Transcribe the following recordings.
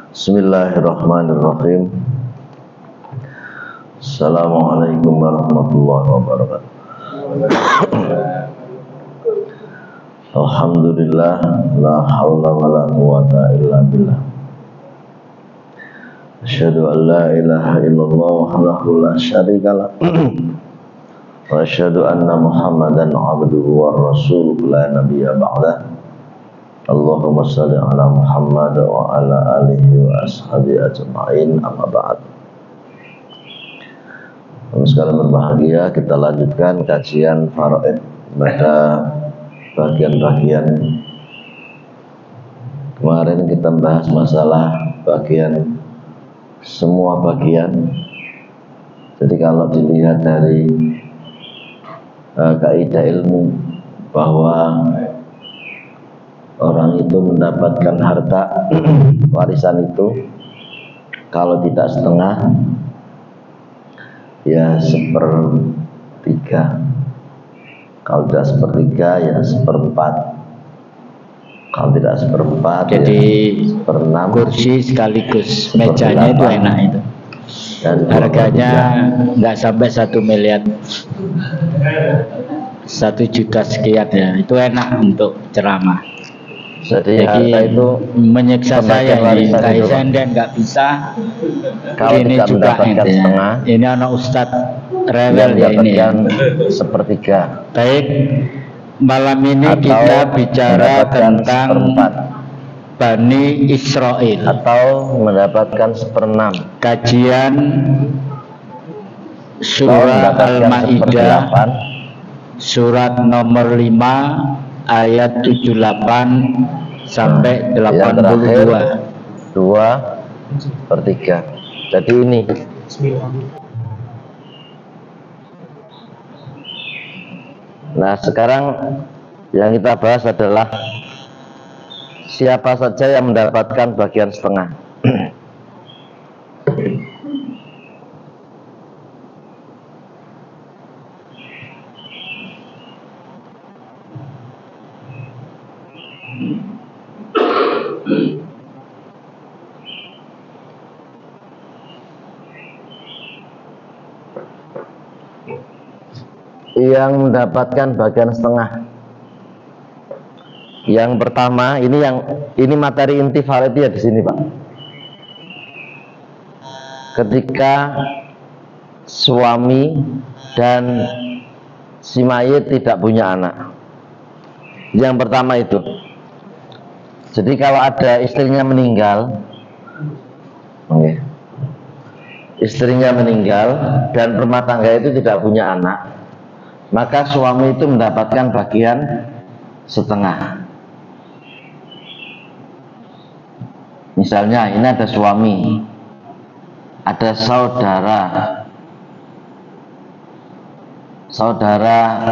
Bismillahirrahmanirrahim. Assalamualaikum warahmatullahi wabarakatuh. Alhamdulillah, la haula wala quwata illa billah. Asyhadu an la ilaha illallah wahdahu la syarikalah. Wa asyhadu anna Muhammadan abduhu wa rasuluhu la nabiyya ba'dah. Allahumma shalli ala Muhammad wa ala alihi wa ashabihi ajma'in, amma ba'd. Sekalian berbahagia, kita lanjutkan kajian faraid pada bagian-bagian. Kemarin kita bahas masalah bagian, semua bagian. Jadi kalau dilihat dari kaidah ilmu bahwa orang itu mendapatkan harta warisan itu kalau tidak setengah ya sepertiga, kalau tidak sepertiga ya seperempat, kalau tidak seperempat jadi ya seperenam. Kursi sekaligus mejanya itu enak itu, dan harganya nggak sampai 1 miliar, 1 juta sekian ya, itu enak untuk ceramah. Jadi harta itu menyiksa saya ini, saya nggak bisa. Kalau ini tidak juga mendapatkan setengah, ini anak ustadz rewel ya ini ya. Sepertiga. Baik, malam ini atau kita bicara tentang seperempat. Bani Israel Atau mendapatkan seperenam. Kajian surah Al-Ma'idah, surat nomor 5 ayat 78 sampai 82. 2/3. Jadi ini. Nah, sekarang yang kita bahas adalah siapa saja yang mendapatkan bagian setengah. Yang mendapatkan bagian setengah. Yang pertama, ini materi inti faraid ya di sini, Pak. Ketika suami dan si mayit tidak punya anak. Yang pertama itu. Jadi kalau ada istrinya meninggal, istrinya meninggal dan rumah tangga itu tidak punya anak, maka suami itu mendapatkan bagian setengah. Misalnya ini ada suami, ada saudara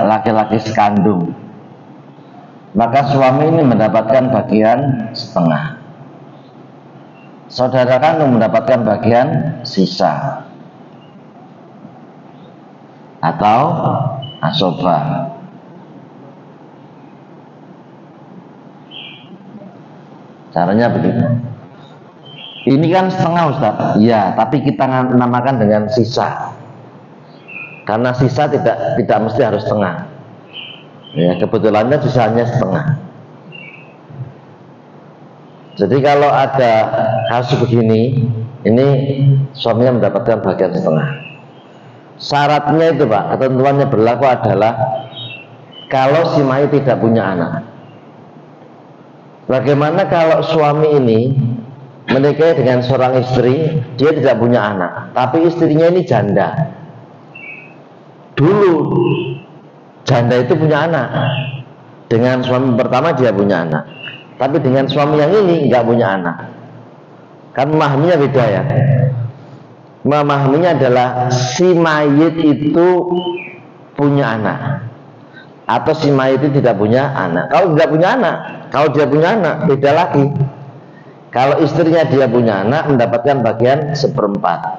laki-laki sekandung, maka suami ini mendapatkan bagian setengah. Saudara kandung mendapatkan bagian sisa atau asoba. Caranya begitu. Ini kan setengah, Ustaz. Ya, tapi kita namakan dengan sisa. Karena sisa tidak mesti harus setengah. Ya, kebetulannya sisanya setengah. Jadi kalau ada kasus begini, ini suaminya mendapatkan bagian setengah. Syaratnya itu, Pak, ketentuannya berlaku adalah kalau si mayit tidak punya anak. Bagaimana kalau suami ini menikahi dengan seorang istri, dia tidak punya anak, tapi istrinya ini janda. Dulu janda itu punya anak, dengan suami pertama dia punya anak, tapi dengan suami yang ini nggak punya anak. Kan memahaminya beda ya. Memahaminya adalah si mayit itu punya anak atau si mayit itu tidak punya anak. Kalau tidak punya anak, kalau dia punya anak beda lagi. Kalau istrinya dia punya anak, mendapatkan bagian seperempat.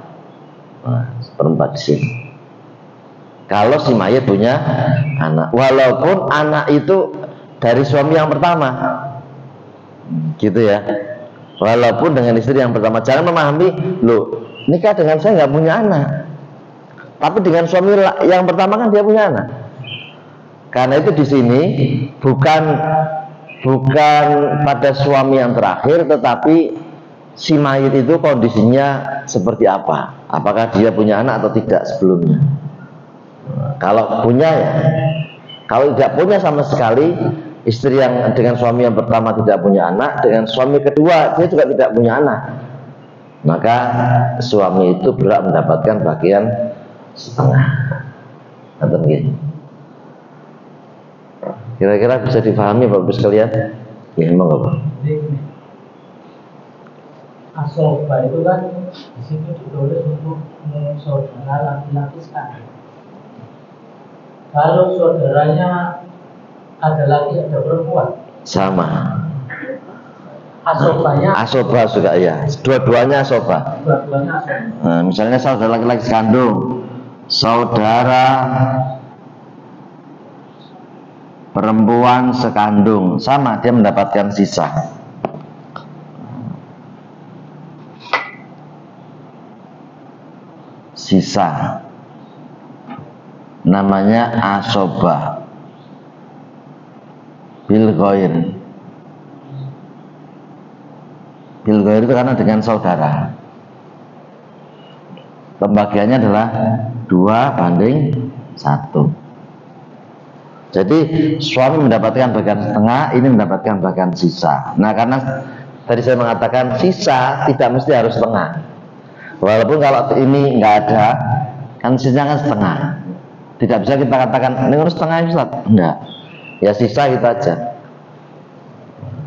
Nah, seperempat di sini. Kalau si mayit punya anak, walaupun anak itu dari suami yang pertama, gitu ya. Walaupun dengan istri yang pertama, jangan memahami, loh nikah dengan saya nggak punya anak, tapi dengan suami yang pertama kan dia punya anak. Karena itu di sini bukan pada suami yang terakhir, tetapi si mayit itu kondisinya seperti apa, apakah dia punya anak atau tidak sebelumnya. Kalau punya ya, kalau tidak punya sama sekali, istri yang dengan suami yang pertama tidak punya anak, dengan suami kedua dia juga tidak punya anak, maka suami itu berhak mendapatkan bagian setengah. Kira-kira bisa dipahami Bapak Ibu sekalian? Ya, emang Bapak. Asoba itu kan di situ ditulis untuk saudara laki-laki sekali. Kalau saudaranya ada laki ada perempuan, sama. Asobanya Asoba juga ya. Dua-duanya asoba. dua-duanya asoba. Nah, misalnya saudara laki-laki sekandung, saudara perempuan sekandung, sama, dia mendapatkan sisa. Sisa namanya asoba bil ghair. Bil ghair itu karena dengan saudara. Pembagiannya adalah 2:1. Jadi suami mendapatkan bagian setengah, ini mendapatkan bagian sisa. Nah, karena tadi saya mengatakan sisa tidak mesti harus setengah. Walaupun kalau ini nggak ada, kan sisanya kan setengah. Tidak bisa kita katakan ini harus setengah Ustaz. Enggak. Ya sisa kita aja.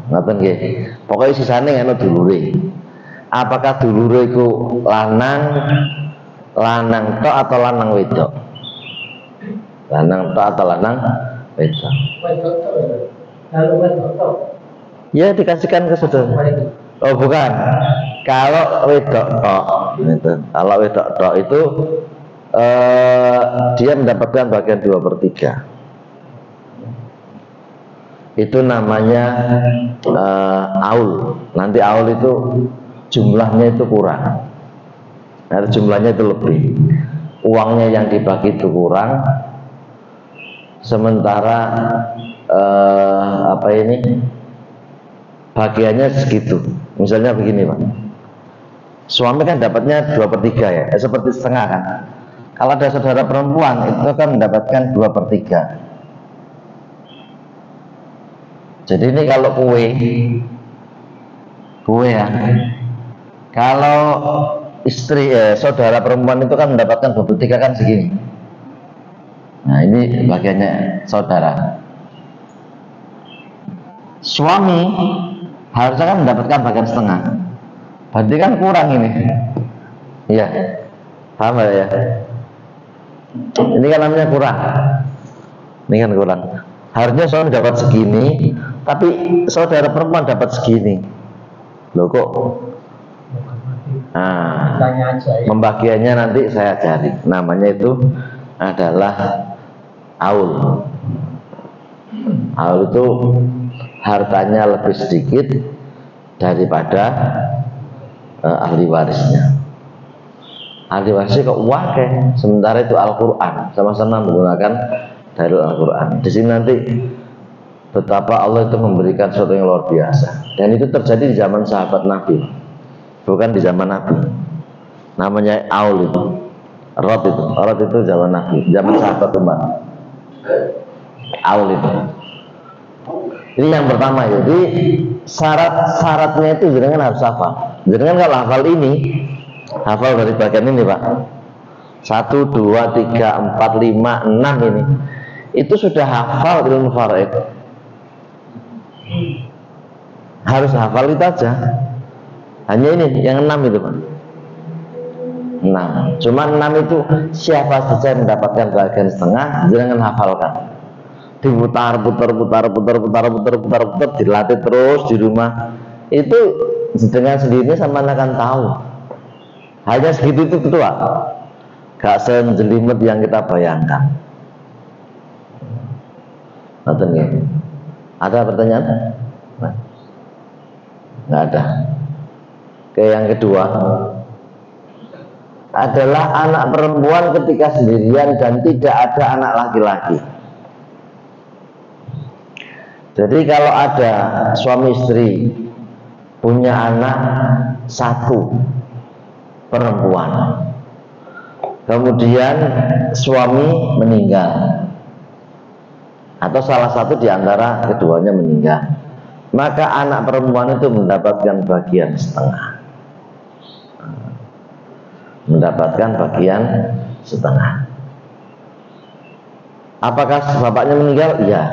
Ngoten nggih. Pokoknya sisane ngono dulure. Apakah dulure iku lanang tok atau lanang wedok? Lanang tok atau lanang wedok? Kalau wedok tok. Ya dikasihkan ke saudara. Oh bukan. Kalau wedok tok, gitu. Kalau wedok tok itu dia mendapatkan bagian 2/3. Itu namanya aul. Nanti aul itu jumlahnya itu kurang. Nah, jumlahnya itu lebih. Uangnya yang dibagi itu kurang. Sementara bagiannya segitu. Misalnya begini Pak, suami kan dapatnya 2/3 ya, seperti setengah kan. Kalau ada saudara perempuan itu kan mendapatkan 2/3. Jadi ini kalau kue ya, kalau istri saudara perempuan itu kan mendapatkan 2/3 kan segini. Nah ini bagiannya saudara. Suami harusnya kan mendapatkan bagian setengah. Berarti kan kurang ini. Iya. Paham ya? Ini kan namanya kurang. Ini kan kurang. Harusnya suami dapat segini, tapi saudara perempuan dapat segini. Loh kok? Nah, pembagiannya nanti saya cari. Namanya itu adalah aul. Aul itu hartanya lebih sedikit daripada ahli warisnya. Ahli warisnya kok wakil, sementara itu Al-Quran sama-sama menggunakan dalil Al-Quran. Di sini nanti betapa Allah itu memberikan sesuatu yang luar biasa, dan itu terjadi di zaman sahabat Nabi, bukan di zaman Nabi. Namanya aul itu, rot itu zaman Nabi, zaman sahabat Umar. Aul itu. Ini yang pertama. Jadi syaratnya itu jenengan harus hafal. Jenengan kalau hafal ini, hafal dari bagian ini Pak, 1, 2, 3, 4, 5, 6 ini, itu sudah hafal ilmu faraid. Harus hafal itu aja. Hanya ini yang 6 itu Pak. 6. Cuma 6 itu siapa saja yang mendapatkan bagian setengah, jangan hafalkan. Diputar, putar, dilatih terus di rumah. Itu dengan sendirinya sama akan tahu. Hanya segitu itu ketua. Gak senjelimet yang kita bayangkan. Ada pertanyaan? Nah. nggak ada. Yang kedua adalah anak perempuan ketika sendirian dan tidak ada anak laki-laki. Jadi kalau ada suami istri punya anak satu perempuan, kemudian suami meninggal atau salah satu di antara keduanya meninggal, maka anak perempuan itu mendapatkan bagian setengah. Mendapatkan bagian setengah. Apakah bapaknya meninggal? Iya.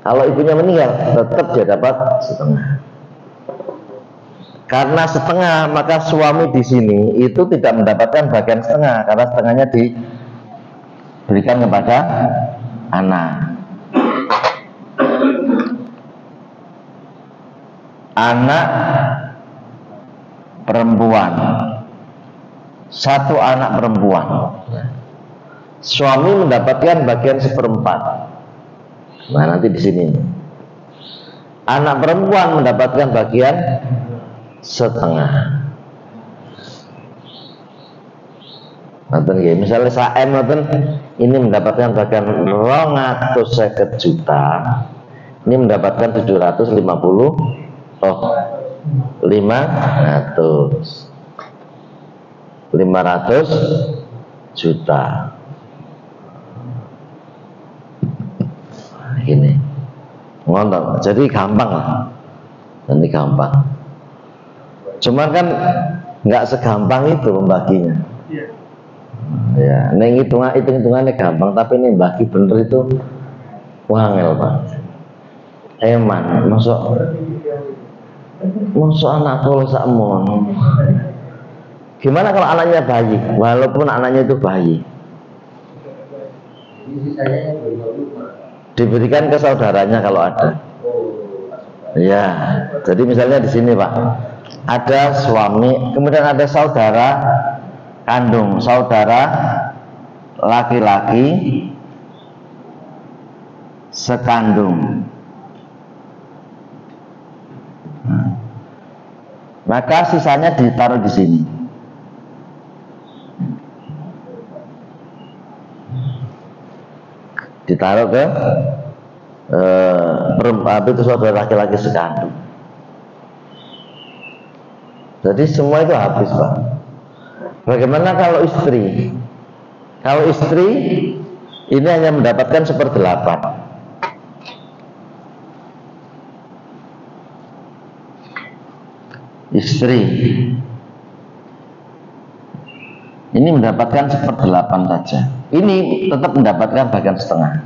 Kalau ibunya meninggal, tetap dia dapat setengah. Karena setengah, maka suami di sini itu tidak mendapatkan bagian setengah, karena setengahnya diberikan kepada anak. Anak perempuan, satu anak perempuan, suami mendapatkan bagian 1/4. Nah nanti di sini anak perempuan mendapatkan bagian setengah. Nanti misalnya saya ini mendapatkan bagian 250 juta, ini mendapatkan 500 juta. Gini, ngonton. Jadi gampang lah, nanti gampang. Cuman kan nggak segampang itu membaginya. Ya, neng hitungannya gampang, tapi ini bagi bener itu wangel Pak. Eman, masuk anak kalau sakmon. Gimana kalau anaknya bayi? Walaupun anaknya itu bayi, diberikan ke saudaranya kalau ada. Ya, jadi misalnya di sini Pak, ada suami, kemudian ada saudara kandung, saudara laki-laki sekandung. Maka sisanya ditaruh di sini. Ditaruh ke itu saudara laki-laki sekandung. Jadi semua itu habis Pak. Bagaimana kalau istri? Kalau istri ini hanya mendapatkan 1/8. Istri ini mendapatkan 1/8 saja. Ini tetap mendapatkan bagian setengah.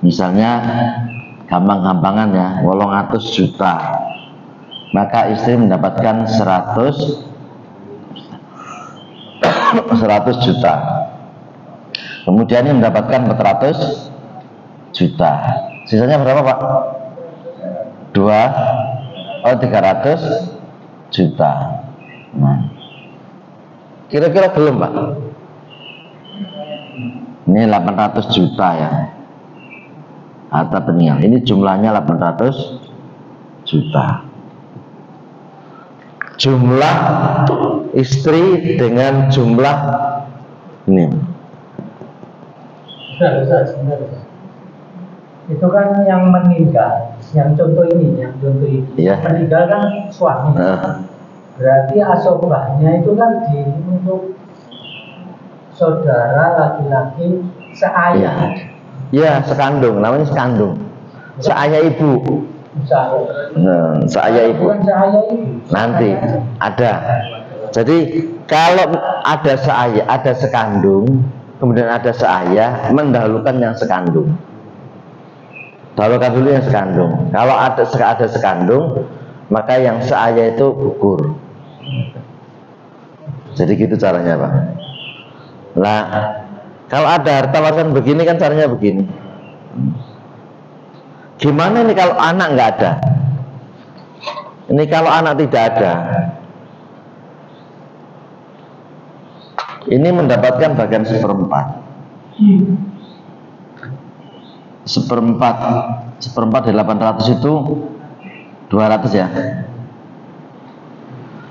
Misalnya gampang-gampangan ya, 800 juta, maka istri mendapatkan 100 juta. Kemudian ini mendapatkan 400 juta. Sisanya berapa Pak? 300 juta. Nah, kira-kira belum Pak? Ini 800 juta ya, harta peninggalan. Ini jumlahnya 800 juta. Jumlah istri dengan jumlah ini. Sebentar. Itu kan yang meninggal, yang contoh ini. Iya. Meninggal kan suami. Berarti asobahnya itu kan untuk saudara laki-laki seayah. Iya, sekandung, namanya sekandung. Seayah ibu. Seayah ibu. Nanti ada. Jadi kalau ada seayah, ada sekandung, kemudian ada seayah, mendahulukan yang sekandung. Dahulukan dulu yang sekandung. Kalau ada sekandung, maka yang seayah itu gugur. Jadi gitu caranya Pak. Nah, kalau ada harta warisan begini kan caranya begini. Gimana ini kalau anak nggak ada? Ini kalau anak tidak ada, ini mendapatkan bagian 1/4. 1/4 dari 800 itu 200 ya.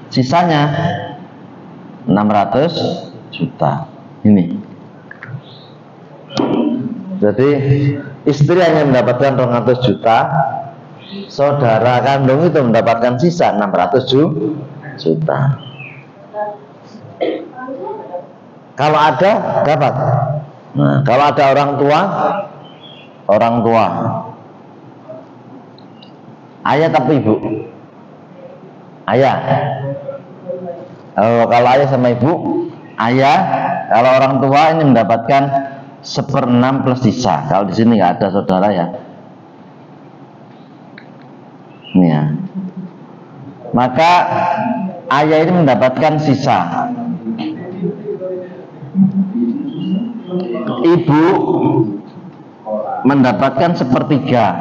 Sisanya 600 juta. Ini. Jadi istri hanya mendapatkan 200 juta, saudara kandung itu mendapatkan sisa 600 juta. Kalau ada dapat. Nah, kalau ada orang tua, ayah tapi ibu, ayah. Kalau ayah sama ibu, ayah. Kalau orang tua ini mendapatkan 1/6 plus sisa. Kalau di sini nggak ada saudara ya. Ini ya. Maka ayah ini mendapatkan sisa. Ibu mendapatkan 1/3.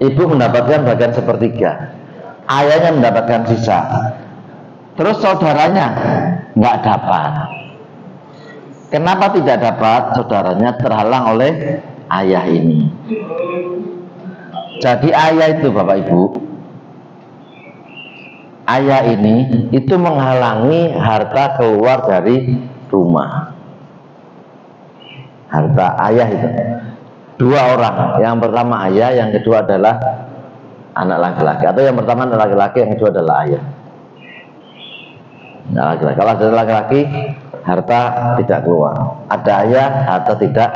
Ibu mendapatkan bagian 1/3. Ayahnya mendapatkan sisa. Terus saudaranya nggak dapat. Kenapa tidak dapat? Saudaranya terhalang oleh ayah ini. Jadi ayah itu Bapak Ibu, ayah ini itu menghalangi harta keluar dari rumah. Harta ayah itu 2 orang. Yang pertama ayah, yang kedua adalah anak laki-laki. Atau yang pertama adalah laki-laki, yang kedua adalah ayah. Nah, laki-laki. Kalau ada laki-laki, harta tidak keluar. Ada ayah, harta tidak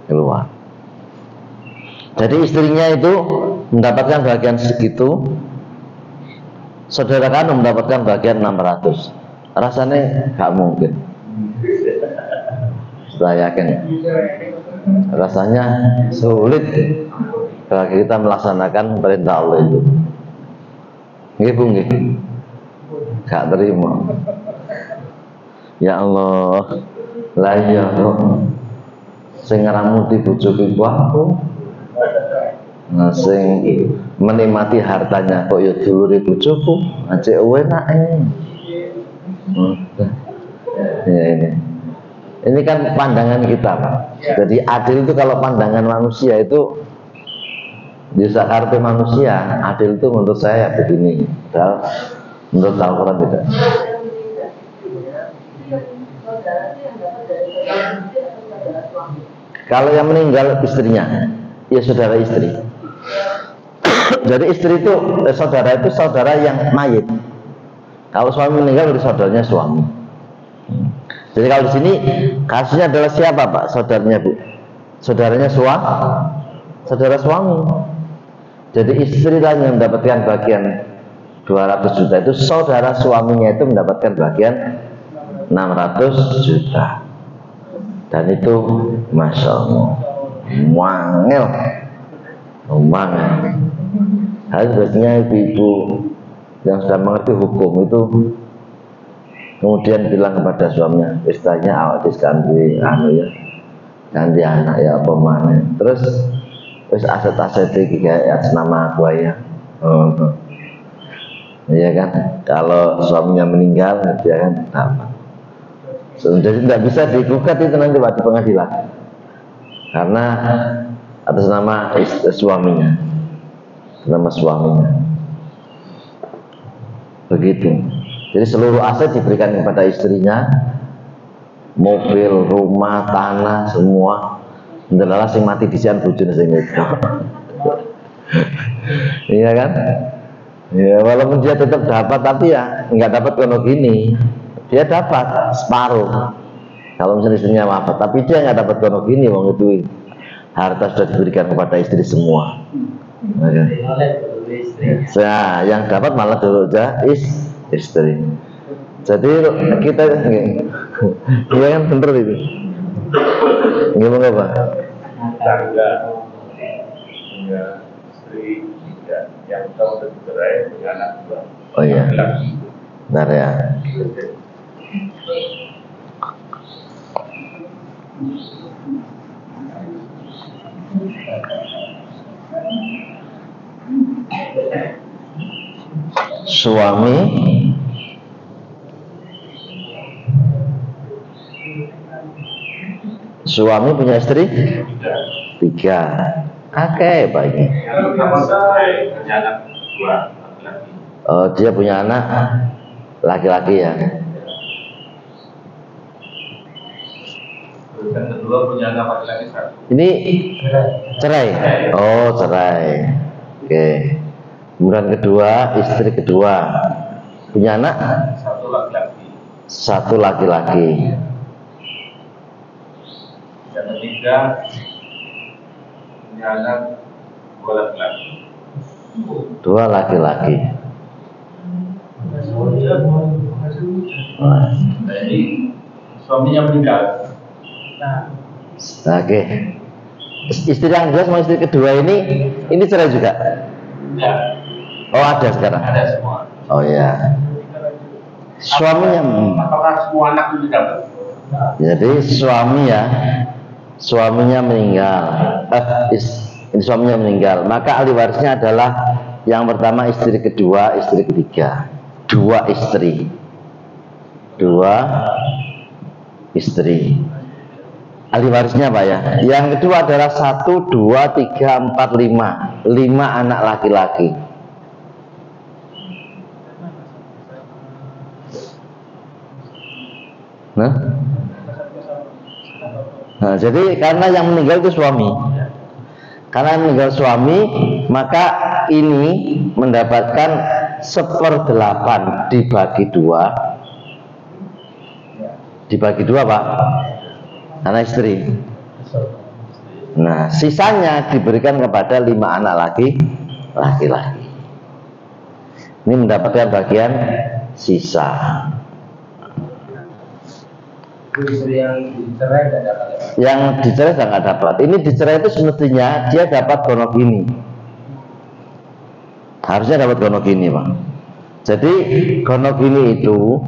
keluar. Jadi istrinya itu mendapatkan bagian segitu, saudara kandung mendapatkan bagian 600. Rasanya nggak mungkin. Saya yakin. Rasanya sulit bagi kita melaksanakan perintah Allah itu. Nggih Bu, nggih. Gak terima. Ya Allah, lah ya kok sing ngeramuti bojoku aku. Nah, sing menikmati hartanya kok ya dulure bojoku, ajek enake. Ya ini. Ini kan pandangan kita, Pak. Jadi adil itu kalau pandangan manusia itu di Jakarta manusia, adil itu menurut saya begini. Menurut Al-Quran tidak. Kalau yang meninggal istrinya, ya saudara istri. Jadi istri itu saudara itu saudara yang mayit. Kalau suami meninggal berarti saudaranya suami. Jadi kalau di sini kasusnya adalah siapa Pak? Saudaranya Bu? Saudaranya saudara suami. Jadi istri yang mendapatkan bagian 200 juta itu saudara suaminya itu mendapatkan bagian 600 juta. Dan itu Masya Allah wangel. Harusnya ibu-ibu yang sudah mengerti hukum itu kemudian bilang kepada suaminya, istilahnya awatis ganti ganti anak ya apa mana. Terus aset-aset iki kayak nama aku ya. Iya kan, kalau suaminya meninggal dia kan dapat. Jadi tidak bisa digugat itu nanti waktu pengadilan karena atas nama suaminya, begitu. Jadi seluruh aset diberikan kepada istrinya, mobil, rumah, tanah, semua. Adalah sing mati disian bojone sing itu. Iya kan? Ya walaupun dia tetap dapat, tapi ya nggak dapat kono gini. Dia dapat separuh. Kalau misalnya istrinya wafat, tapi dia nggak dapat kono gini, wong itu harta sudah diberikan kepada istri semua. Nah, yang dapat malah dulu aja istri. Jadi kita dia kan bener itu. Gimana Pak? Tangga punya istri 3 yang tahu dan cerai punya anak 2. Oh iya. Benar ya. Suami punya istri 3. Akeh bagi. Yang pertama punya anak dua laki-laki. Oh, dia punya anak laki-laki ya. Terus yang kedua punya anak laki-laki satu. Ini cerai. Oh, cerai. Oke. Kemudian kedua, istri kedua punya anak Satu laki-laki. satu laki-laki. Yang ketiga punya anak dua laki-laki. Dua laki-laki. Nah, Nah, ini suaminya meninggal. Oke. Istri yang kedua sama istri kedua ini cerai juga. Ya, Oh, ada sekarang. ada semua. Oh ya. Suaminya, Apakah semua anak itu dapat? jadi suaminya meninggal. Ini suaminya meninggal. Maka ahli warisnya adalah yang pertama istri kedua, istri ketiga. Dua istri. Ahli warisnya Pak ya. Yang kedua adalah 1, 2, 3, 4, 5. 5 anak laki-laki. Nah, jadi karena yang meninggal itu suami. Karena yang meninggal suami, maka ini mendapatkan 1/8 dibagi 2. Dibagi 2 Pak. Anak istri. Nah, sisanya diberikan kepada 5 anak laki-laki. Ini mendapatkan bagian sisa. istri yang dicerai tidak dapat ya, Pak? Yang dicerai nggak dapat. Ini dicerai itu semestinya dia dapat gonogini. Harusnya dapat gonogini Pak. Jadi gonogini itu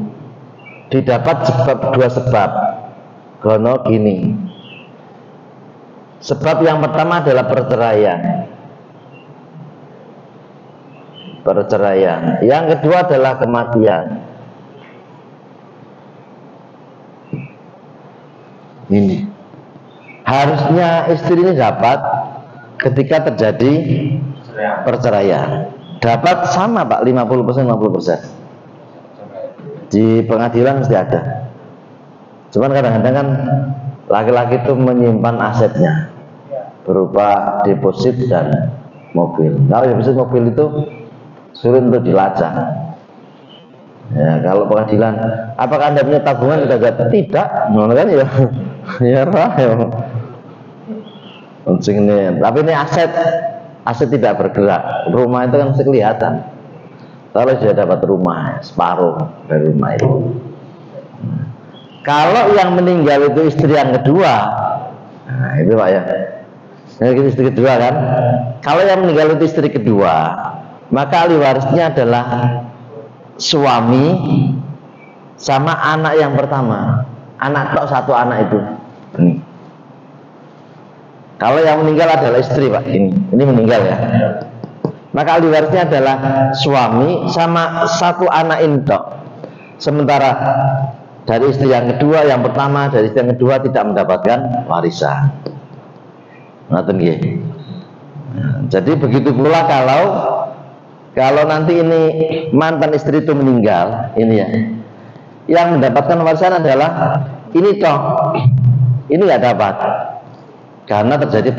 didapat dua sebab. Gonogini. Sebab yang pertama adalah perceraian. Yang kedua adalah kematian. Ini harusnya istri ini dapat ketika terjadi perceraian. Dapat sama Pak, 50%, 50%. Di pengadilan mesti ada. Cuman kadang-kadang kan laki-laki itu menyimpan asetnya berupa deposit dan mobil. Kalau deposit mobil itu sulit untuk dilacak. Ya, kalau pengadilan, apakah Anda punya tabungan? Tidak, kan ya. Ya ya. Tapi ini aset tidak bergerak. Rumah itu kan mesti kelihatan. Kalau sudah dapat rumah, separuh dari rumah itu. Kalau yang meninggal itu istri yang kedua, nah itu Pak ya. Ini istri kedua kan. Kalau yang meninggal itu istri kedua, maka ahli warisnya adalah suami sama anak yang pertama. Anak tok satu anak itu. Ini. Kalau yang meninggal adalah istri Pak, ini meninggal ya. Maka ahli warisnya adalah suami sama satu anak intok. Sementara dari istri yang kedua, yang pertama dari istri yang kedua tidak mendapatkan warisan. Ngoten nggih. Jadi begitu pula kalau nanti ini mantan istri itu meninggal, ini ya. Yang mendapatkan warisan adalah ini toh. Ini nggak dapat. Karena terjadi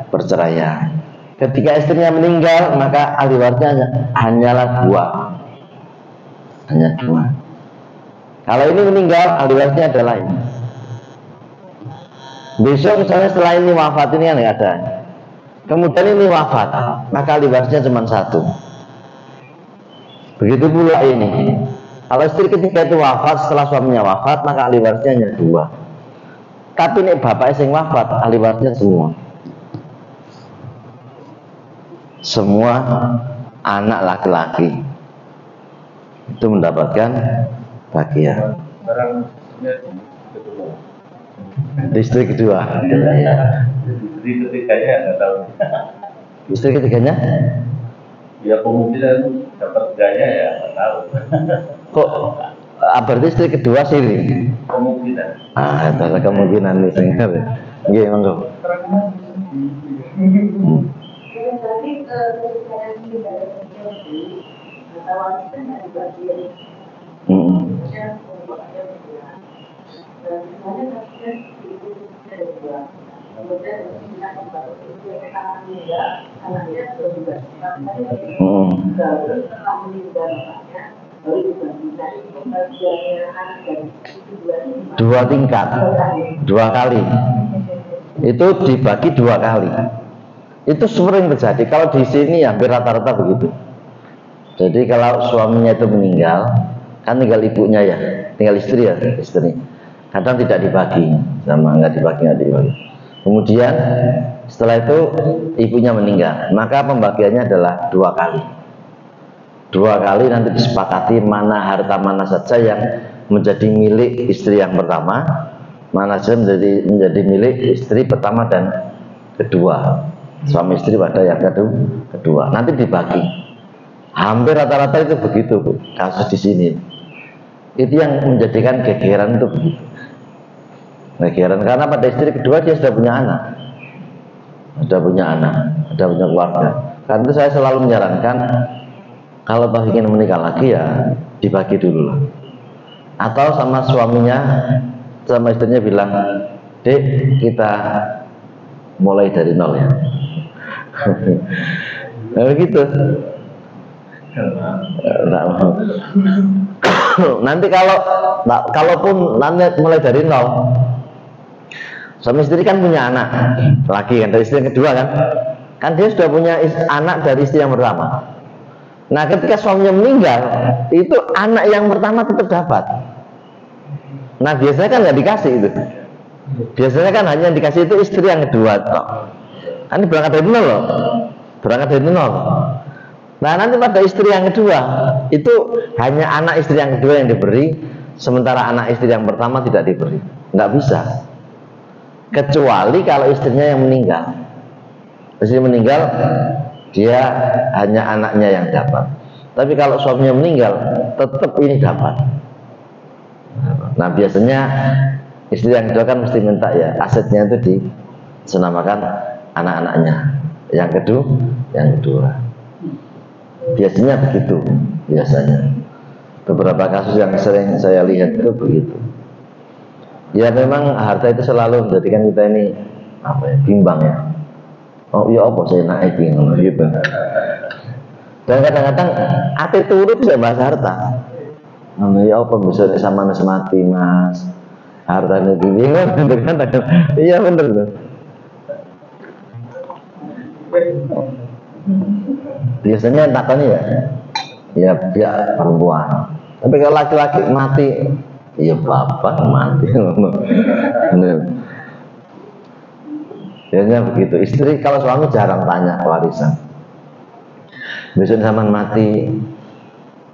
perceraian. Ketika istrinya meninggal, maka ahli warisnya hanyalah 2. Hanya 2. Kalau ini meninggal, ahli warisnya adalah ini. Besok misalnya setelah ini wafat, ini kan nggak ada. Kemudian ini wafat, maka ahli warisnya cuma 1. Begitu pula ini. Kalau istri ketiga itu wafat, setelah suaminya wafat, maka ahli warisnya hanya 2. Tapi nih bapaknya sing wafat, ahli warisnya semua anak laki-laki itu mendapatkan bagian. Istri kedua. Istri ketiganya nggak tahu. Istri ketiganya? Ya kemungkinan dapat gaya ya nggak tahu. Kok berarti istri kedua siri? Kemungkinan. Ada kemungkinan nih, nggih monggo. Dua tingkat, dua kali. Itu dibagi dua kali. Itu sering terjadi. Kalau di sini hampir rata-rata begitu. Jadi kalau suaminya itu meninggal, kan tinggal ibunya ya, tinggal istri ya, istri. Kadang tidak dibagi, sama nggak dibagi. Kemudian setelah itu ibunya meninggal, maka pembagiannya adalah dua kali. Dua kali nanti disepakati mana harta mana saja yang menjadi milik istri yang pertama, mana saja menjadi milik istri pertama dan kedua, suami istri pada yang kedua. Nanti dibagi. Hampir rata-rata itu begitu, Bu, kasus di sini. Itu yang menjadikan gegeran itu begitu. Gegeran karena pada istri kedua dia sudah punya anak, sudah punya keluarga. Karena itu saya selalu menyarankan kalau ingin menikah lagi ya dibagi dulu lah. Atau sama suaminya, sama istrinya bilang, Dek, kita mulai dari nol ya. Nah, gitu. Nanti kalaupun nanti mulai dari nol, suami istri kan punya anak lagi kan dari istri yang kedua kan dia sudah punya anak dari istri yang pertama. Nah ketika suaminya meninggal, itu anak yang pertama tetap dapat. Nah biasanya kan nggak dikasih itu. Biasanya kan hanya yang dikasih itu istri yang kedua toh. Kan ini berangkat dari nol loh, berangkat dari nol. Nah nanti pada istri yang kedua itu hanya anak istri yang kedua yang diberi, sementara anak istri yang pertama tidak diberi. Nggak bisa, kecuali kalau istrinya yang meninggal. Istri meninggal, dia hanya anaknya yang dapat. Tapi kalau suaminya meninggal, tetap ini dapat. Nah biasanya istri yang kedua kan mesti minta ya asetnya itu disenamakan anak-anaknya. Yang kedua. Biasanya begitu, biasanya. Beberapa kasus yang sering saya lihat itu begitu. Ya memang harta itu selalu menjadikan kita ini bimbang ya. Oh ya apa saya naikin gitu. Dan kadang-kadang ati turut bisa bahas harta. Ya apa bisa sama mati mas, harta ini bingung kan? Iya bener tuh. Biasanya takutnya ya perempuan. Tapi kalau laki-laki mati, ya bapak mati. Biasanya begitu. Istri kalau suami jarang tanya warisan. Biasanya zaman mati,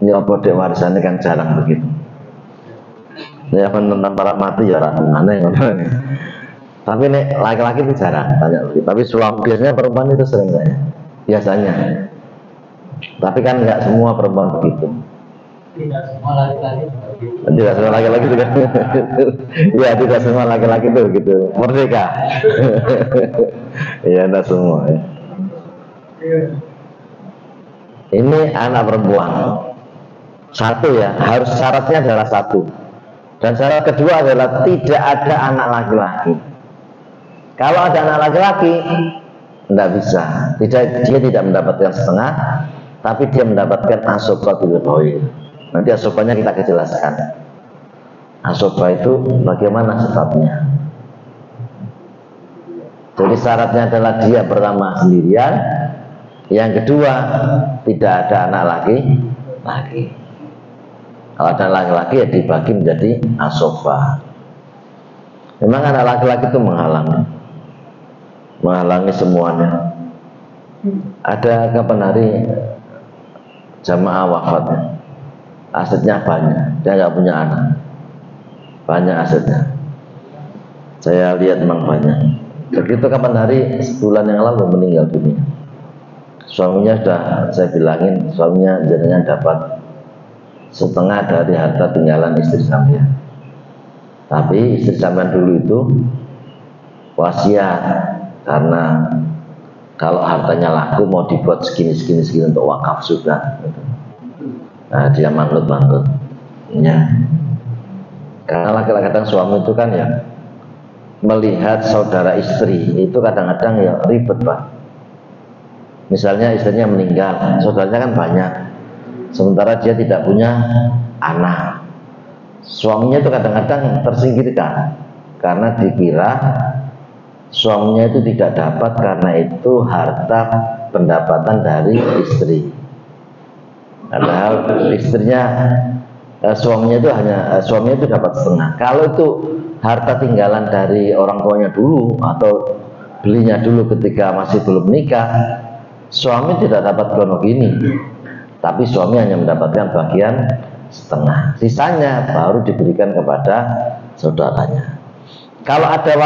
nyopot dek warisannya kan jarang begitu. Ya tentang para mati ya aneh. Tapi nek laki-laki itu jarang tanya begitu. Tapi suami biasanya perempuan itu sering tanya. Biasanya. Tapi kan nggak semua perempuan begitu. Tidak semua laki-laki begitu. Tidak semua laki-laki juga. Ya tidak semua laki-laki itu begitu. Merdeka. Ya tidak semua. Ya. Ini anak perempuan. Satu ya, harus syaratnya adalah satu. Dan syarat kedua adalah tidak ada anak laki-laki. Kalau ada anak laki-laki, tidak bisa. Dia tidak mendapatkan setengah, tapi dia mendapatkan asoba bilqoi. Nanti asobanya kita jelaskan. Asoba itu bagaimana sebabnya. Jadi syaratnya adalah dia pertama sendirian, yang kedua tidak ada anak laki. Kalau ada laki-laki ya dibagi menjadi asoba. Memang anak laki-laki itu menghalangi semuanya. Ada kapan hari jamaah wafatnya, asetnya banyak, dia nggak punya anak, banyak asetnya. Saya lihat memang banyak. Begitu kapan hari sebulan yang lalu meninggal dunia. Suaminya sudah saya bilangin, suaminya jadinya dapat setengah dari harta tinggalan istri sampean. Tapi istri sampean dulu itu wasiat karena kalau hartanya laku mau dibuat segini untuk wakaf sudah gitu. Nah dia manut ya. Karena laki-laki kadang suami itu kan ya melihat saudara istri itu kadang-kadang ya ribet Pak. Misalnya istrinya meninggal, saudaranya kan banyak, sementara dia tidak punya anak. Suaminya itu kadang-kadang tersingkirkan karena dikira suaminya itu tidak dapat karena itu harta pendapatan dari istri. Padahal istrinya suaminya itu dapat setengah. Kalau itu harta tinggalan dari orang tuanya dulu atau belinya dulu ketika masih belum menikah, suami tidak dapat krono gini, tapi suami hanya mendapatkan bagian setengah, sisanya baru diberikan kepada saudaranya. Kalau ada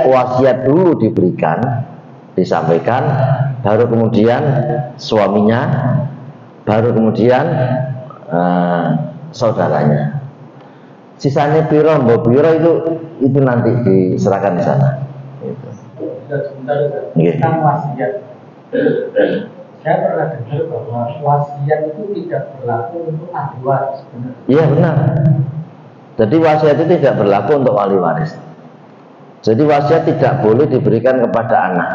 wasiat dulu diberikan, disampaikan, baru kemudian suaminya, baru kemudian saudaranya. Sisanya piro itu nanti diserahkan di sana. Gitu. Sebentar, tentang wasiat. Saya pernah dengar bahwa wasiat itu tidak berlaku untuk ahli waris. Iya benar. Jadi wasiat itu tidak berlaku untuk wali waris. Jadi wasiat tidak boleh diberikan kepada anak,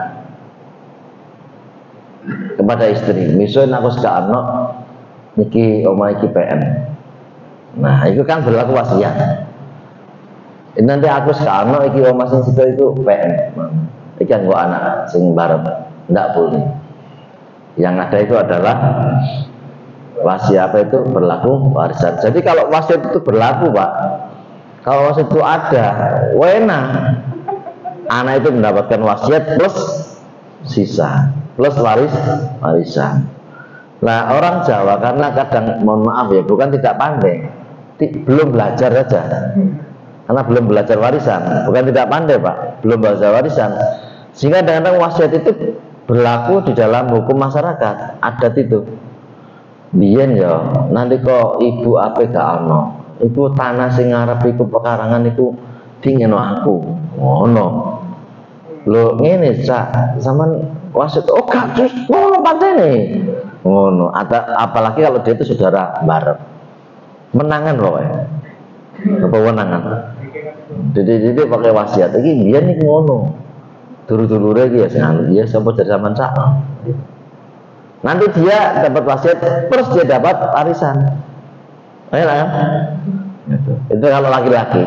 kepada istri. Misalnya aku sekarang niki omah iki PM. Nah itu kan berlaku wasiat. Ini nanti aku sekarang iki omah sing situ itu PM. Iki kan gua anak sing bareng. Tidak boleh. Yang ada itu adalah wasiat apa itu berlaku warisan. Jadi kalau wasiat itu berlaku Pak, kalau wasiat itu ada, wena anak itu mendapatkan wasiat plus sisa plus warisan. Nah orang Jawa karena kadang mohon maaf ya bukan tidak pandai, belum belajar saja. Karena belum belajar warisan, bukan tidak pandai Pak, belum belajar warisan. Sehingga kadang-kadang wasiat itu berlaku di dalam hukum masyarakat adat itu. Biyen ya, nanti kok ibu ape gak ono, iku tanah sing ngarep iku pekarangan iku dingin aku. Ngono. Lho ngene Cak, sampean wasit oh gak terus ngono patene. Ngono, apalagi kalau dia itu saudara bareng. Menangan loh ya. Apa menangan? Jadi pakai wasiat iki biyen iki ngono. Dulu-dulu ya sing dia sampai dari zaman sama. Nanti dia dapat wasiat, terus dia dapat warisan. Enak kan? Itu kalau laki-laki.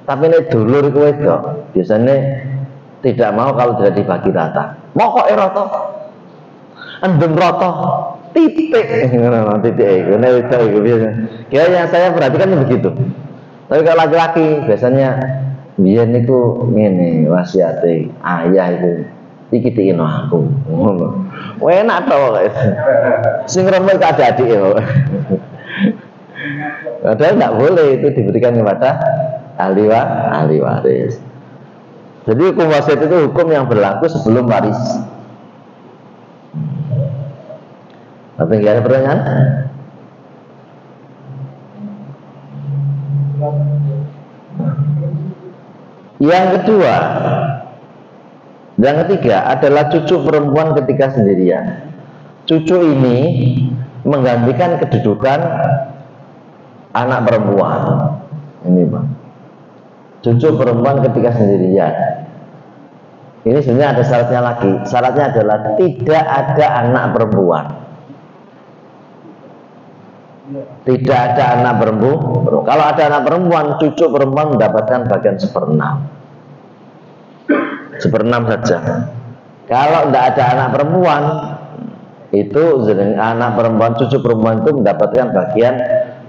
Tapi ini dulur itu wedok, biasanya tidak mau kalau tidak dibagi rata. Mau kok rata? Endem rata. Titik. Titik. Ini wedok itu biasa. Kayaknya saya perhatikan begitu. Tapi kalau laki-laki biasanya biar niku ngene wasiate ayah itu iki dikino aku ngono. Enak to kok. Sing romo iku adik-adik ya. Padahal tidak boleh itu diberikan kepada ahli waris. Jadi hukum wasiat itu hukum yang berlaku sebelum waris. Tapi nggak ada pertanyaan? Yang kedua, yang ketiga adalah cucu perempuan ketika sendirian. Cucu ini menggantikan kedudukan anak perempuan. Ini Bang. Cucu perempuan ketika sendirian. Ini sebenarnya ada syaratnya lagi. Syaratnya adalah tidak ada anak perempuan. Tidak ada anak perempuan. Kalau ada anak perempuan, cucu perempuan mendapatkan bagian 1/6. 1/6 saja. Kalau tidak ada anak perempuan, itu anak perempuan, cucu perempuan itu mendapatkan bagian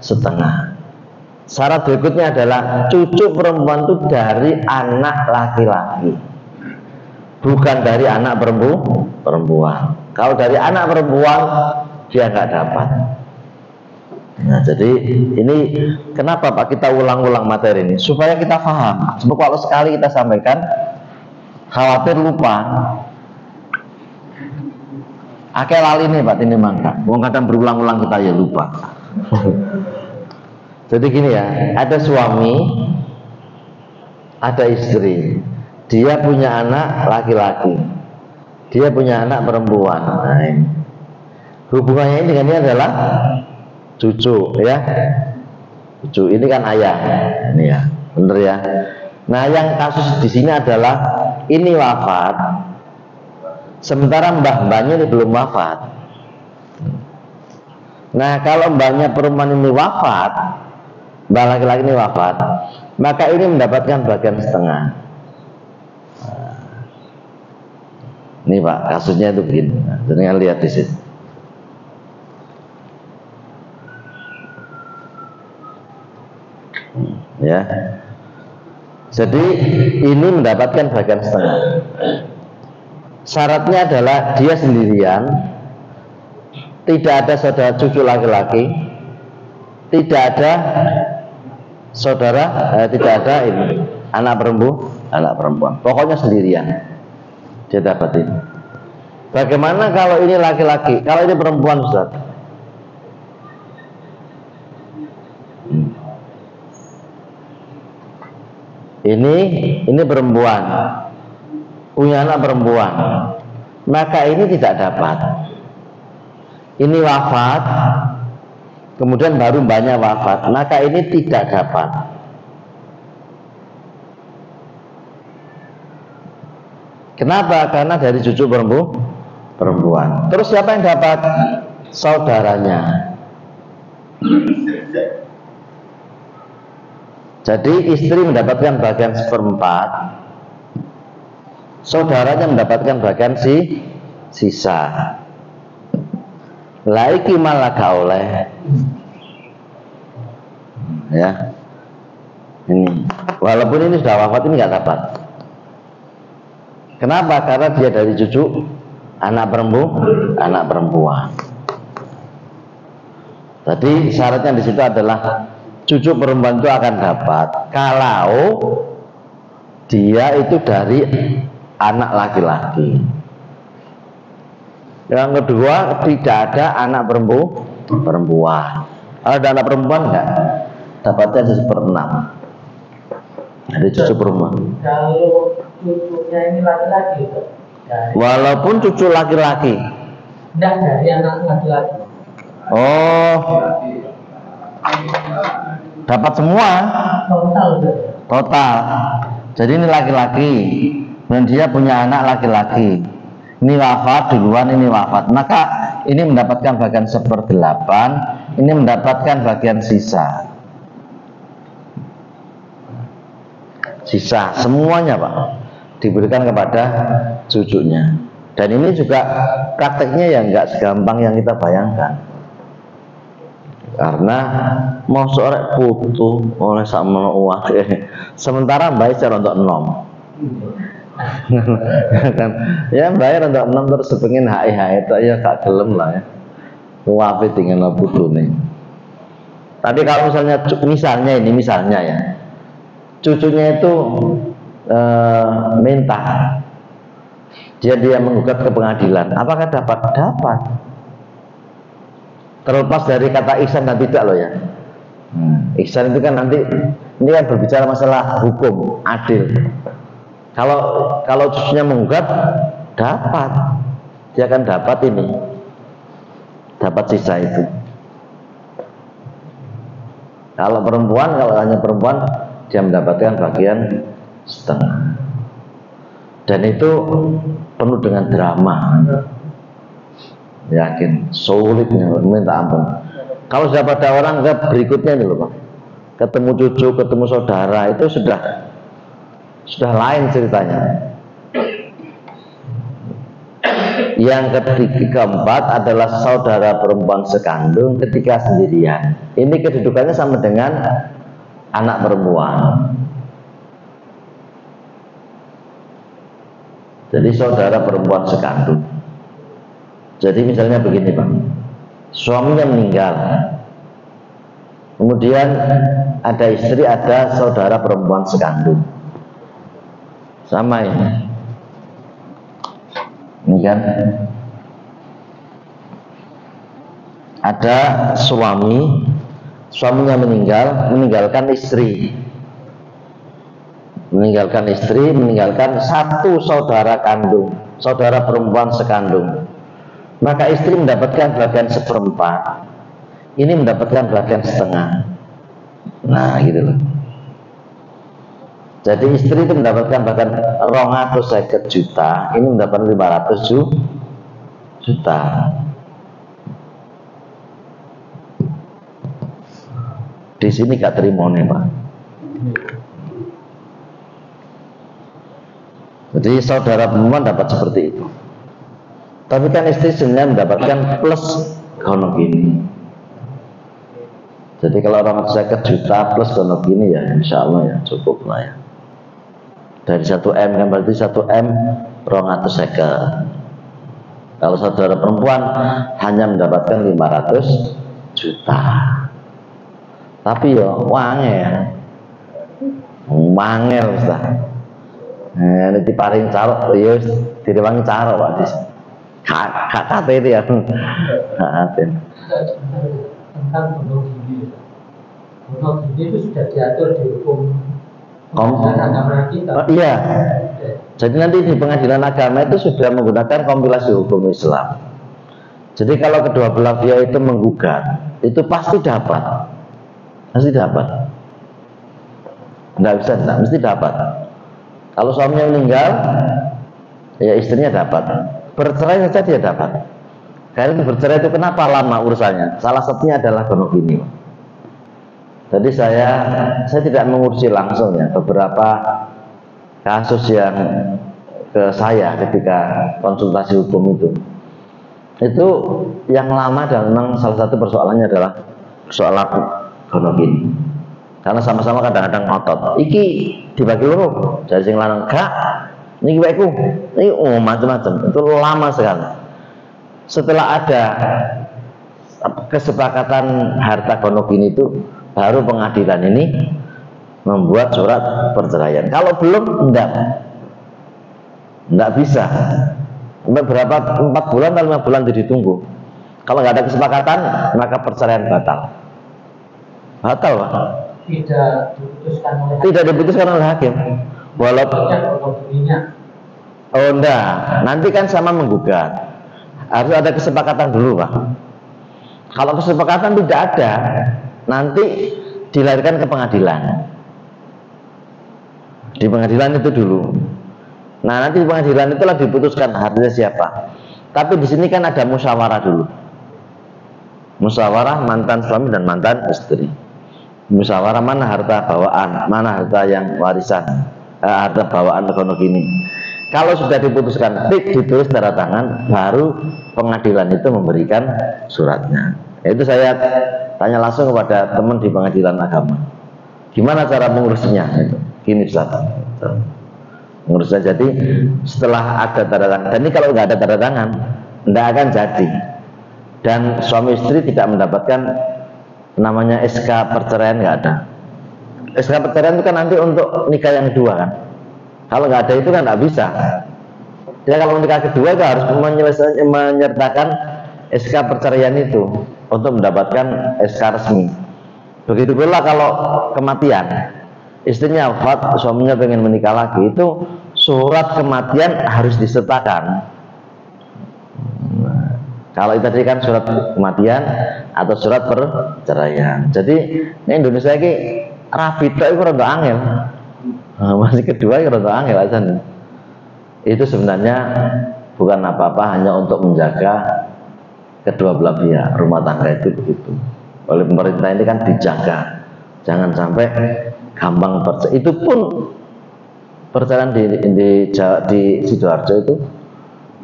1/2. Syarat berikutnya adalah cucu perempuan itu dari anak laki-laki, bukan dari anak perempuan. Kalau dari anak perempuan dia nggak dapat. Nah, jadi ini kenapa Pak kita ulang-ulang materi ini supaya kita paham. Sebab kalau sekali kita sampaikan khawatir lupa. Akeh lali nih Pak ini mangka. Wong kadang berulang-ulang kita ya lupa. Jadi gini ya, ada suami, ada istri. Dia punya anak laki-laki. dia punya anak perempuan. Nah, ini. Hubungannya ini dengan ini adalah cucu, ya. Cucu ini kan ayah, ini ya, bener ya. Nah, yang kasus di sini adalah ini wafat, sementara mbah-mbahnya ini belum wafat. Nah, kalau mbahnya perempuan ini wafat, mbah laki-laki ini wafat, maka ini mendapatkan bagian setengah. Ini Pak, kasusnya itu begini. Nah, jangan lihat di sini. Ya, jadi ini mendapatkan bagian setengah. Syaratnya adalah dia sendirian, tidak ada saudara cucu laki-laki, tidak ada saudara, tidak ada ini anak perempuan. Pokoknya sendirian dia dapat ini. Bagaimana kalau ini laki-laki? Kalau ini perempuan, Ustaz? Ini perempuan, punya anak perempuan, maka ini tidak dapat. Ini wafat, kemudian baru mbahnya wafat, maka ini tidak dapat. Kenapa? Karena dari cucu perempuan. Terus siapa yang dapat? Saudaranya. Jadi istri mendapatkan bagian 1/4, saudaranya mendapatkan bagian sisa. Laiki malaka oleh, ya. Ini, walaupun ini sudah wafat, ini nggak dapat. Kenapa? Karena dia dari cucu anak perempuan. Tadi syaratnya di situ adalah cucu perempuan itu akan dapat kalau dia itu dari anak laki-laki. Yang kedua, tidak ada anak perempuan. Kalau ada anak perempuan enggak, dapatnya 1/6. Ada cucu perempuan. Kalau cucunya ini laki-laki, walaupun cucu laki-laki. Enggak dari anak laki-laki. Oh, dapat semua. Total. Jadi ini laki-laki dan dia punya anak laki-laki. Ini wafat duluan, ini wafat. Maka ini mendapatkan bagian 1/8, ini mendapatkan bagian sisa. Sisa semuanya, Pak, diberikan kepada cucunya. Dan ini juga prakteknya yang nggak segampang yang kita bayangkan. Karena mau sore putu oleh sama uang, sementara bayar secara untuk nom. Kan, ya bayar untuk nom terus pengen HI itu ya gak gelem lah ya. Wafi tinggal putu nih. Tapi kalau misalnya ya, cucunya itu minta dia menggugat ke pengadilan, apakah dapat? Dapat. Terlepas dari kata ihsan dan tidak loh ya. Ihsan itu kan nanti ini kan berbicara masalah hukum adil. Kalau cucunya menggugat, dapat, dia akan dapat ini, dapat sisa itu. Kalau hanya perempuan, dia mendapatkan bagian setengah. Dan itu penuh dengan drama. Yakin, sulitnya, minta ampun. Kalau sudah pada orang berikutnya ini loh Pak, ketemu cucu, ketemu saudara, itu sudah lain ceritanya. Yang keempat adalah saudara perempuan sekandung ketika sendirian. Ini kedudukannya sama dengan anak perempuan. Jadi saudara perempuan sekandung. Jadi misalnya begini Pak, suaminya meninggal, kemudian ada istri, ada saudara perempuan sekandung, sama ini kan, ada suaminya meninggalkan istri, meninggalkan istri, meninggalkan satu saudara kandung, saudara perempuan sekandung, maka istri mendapatkan bagian seperempat, ini mendapatkan bagian setengah. Nah gitu loh. Jadi istri itu mendapatkan bahkan 250 juta, ini mendapatkan 500 juta. Di sini gak terima nih Pak. Jadi saudara perempuan dapat seperti itu. Tapi kan istri sebenarnya mendapatkan plus kono gini. Jadi kalau 250 juta plus kono gini ya insya Allah ya cukup lah ya. Dari 1M kan berarti 1M 250. Kalau saudara perempuan hanya mendapatkan 500 juta. Tapi ya wangel Ustaz. Nah, ini diparing carok, ya direwangi carok Pak Dis. Kate itu ya. Tentang bunuh diri. Bunuh diri itu sudah diatur di hukum agama kita. Oh, iya. Jadi nanti di pengadilan agama itu sudah menggunakan kompilasi hukum Islam. Jadi kalau kedua belah pihak itu menggugat, itu pasti dapat. Pasti dapat. Enggak bisa, enggak, mesti dapat. Kalau suaminya meninggal, ya istrinya dapat. Bercerai saja dia dapat. Karena bercerai itu kenapa lama urusannya? Salah satunya adalah kono gini. Jadi saya tidak mengurusi langsung ya beberapa kasus yang ke saya ketika konsultasi hukum itu. Itu yang lama dan memang salah satu persoalannya adalah persoalan kono gini. Karena sama-sama kadang-kadang ngotot. Iki dibagi loro, jadi sing lanang gak, niki waeku. Niki macam-macam. Itu lama sekali. Setelah ada kesepakatan harta kono gini itu baru pengadilan ini membuat surat perceraian. Kalau belum enggak bisa. Berapa 4 bulan atau 5 bulan ditunggu. Kalau nggak ada kesepakatan maka perceraian batal. Batal Pak. Tidak diputuskan oleh hakim. Walaupun oh enggak, nanti kan sama menggugat. Harus ada kesepakatan dulu Pak. Kalau kesepakatan tidak ada, nanti dilarikan ke pengadilan. Di pengadilan itu dulu. Nah nanti di pengadilan itulah diputuskan hartanya siapa. Tapi di sini kan ada musyawarah dulu. Musyawarah mantan suami dan mantan istri. Musyawarah mana harta bawaan, mana harta yang warisan, harta bawaan kono gini. Kalau sudah diputuskan, ditulis tanda tangan, baru pengadilan itu memberikan suratnya. Itu saya tanya langsung kepada teman di pengadilan agama. Gimana cara mengurusnya? Gini Ustaz. Mengurusnya jadi setelah ada tanda tangan. Dan ini kalau nggak ada tanda tangan, tidak akan jadi. Dan suami istri tidak mendapatkan namanya SK perceraian, nggak ada. SK perceraian itu kan nanti untuk nikah yang kedua kan. Kalau nggak ada itu kan nggak bisa. Ya kalau nikah kedua itu harus menyertakan SK perceraian itu untuk mendapatkan SK resmi. Begitu pula kalau kematian, istrinya wafat, suaminya pengen menikah lagi, itu surat kematian harus disertakan. Kalau itu tadi kan surat kematian atau surat perceraian. Jadi ini Indonesia ini rapi itu rada angel. Masih kedua itu rada angel aja. Itu sebenarnya bukan apa-apa, hanya untuk menjaga kedua belah pihak. Rumah tangga itu begitu. Oleh pemerintah ini kan dijaga. Jangan sampai gampang perceraian. Itu pun perceraian di Sidoarjo itu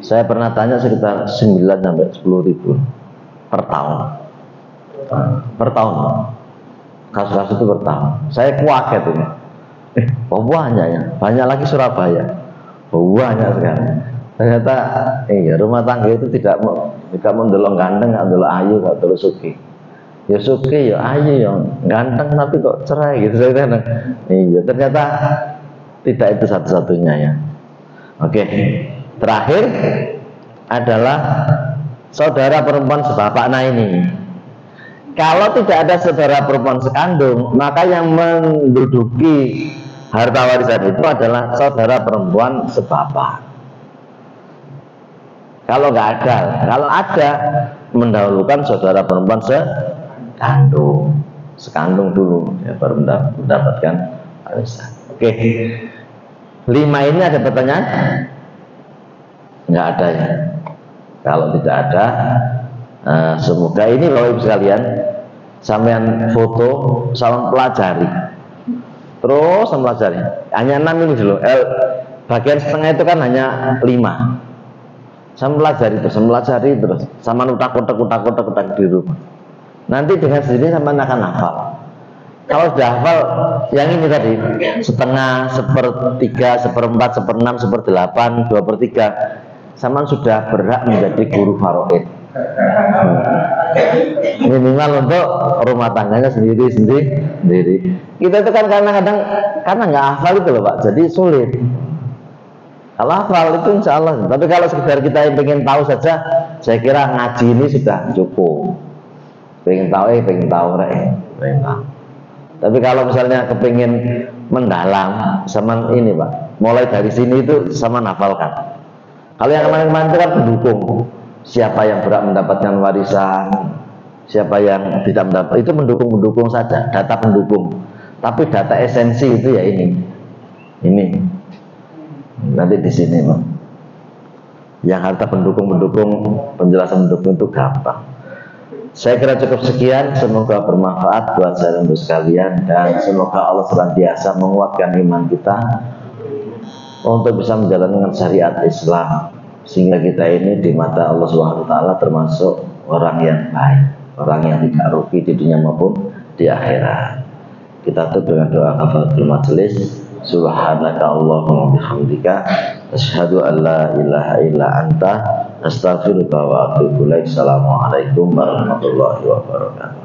saya pernah tanya sekitar 9 sampai 10 ribu per tahun. Per tahun. Kasus-kasus itu per tahun. Saya kaget ini. Banyak ya. Banyak lagi Surabaya. Banyak sekali. Ternyata rumah tangga itu tidak mendelok ganteng, nggak mendelok ayu, nggak mendelok suki. Ya suki, ya ayu, ya ganteng tapi kok cerai gitu. Ternyata tidak itu satu-satunya ya. Oke. Terakhir adalah saudara perempuan sebapak. Nah ini, kalau tidak ada saudara perempuan sekandung, maka yang menduduki harta warisan itu adalah saudara perempuan sebapak. Kalau nggak ada, kalau ada mendahulukan saudara perempuan sekandung dulu ya, baru mendapatkan warisan. Oke, 5 ini ada pertanyaan? Nggak ada ya. Kalau tidak ada, semoga ini Bapak Ibu sekalian sampean foto, sampean pelajari, terus pelajari. Hanya 6 ini dulu. Bagian setengah itu kan hanya 5. Sama pelajari terus, sama utak di rumah. Nanti dengan sendiri sama akan hafal. Kalau sudah hafal yang ini tadi, setengah, 1/3, 1/4, 1/6, 1/8, 2/3, sama sudah berhak menjadi guru faraid. Minimal untuk rumah tangganya sendiri. Kita itu kan kadang-kadang karena nggak hafal itu loh Pak, jadi sulit. Kalau hafal itu insya Allah. Tapi kalau sekedar kita yang pengen tahu saja, saya kira ngaji ini sudah cukup. Pengen tahu. Tapi kalau misalnya kepingin mendalam, sama ini Pak, mulai dari sini itu sama hafalkan. Kalau yang kemarin-kemarin itu kan pendukung, siapa yang berhak mendapatkan warisan, siapa yang tidak mendapat, itu mendukung saja, data pendukung. Tapi data esensi itu ya ini. Nanti di sini Pak. Yang harta pendukung, penjelasan pendukung itu gampang. Saya kira cukup sekian. Semoga bermanfaat buat saya dan sekalian, dan semoga Allah senantiasa menguatkan iman kita untuk bisa menjalankan syariat Islam, sehingga kita ini di mata Allah Subhanahu wa taala termasuk orang yang baik, orang yang tidak rugi di dunia maupun di akhirat. Kita tutup dengan doa kafaratul majelis. Subhanaka Allahumma bihamdika asyhadu an la ilaha illa anta astaghfiruka wa atubu ilaik. Assalamualaikum warahmatullahi wabarakatuh.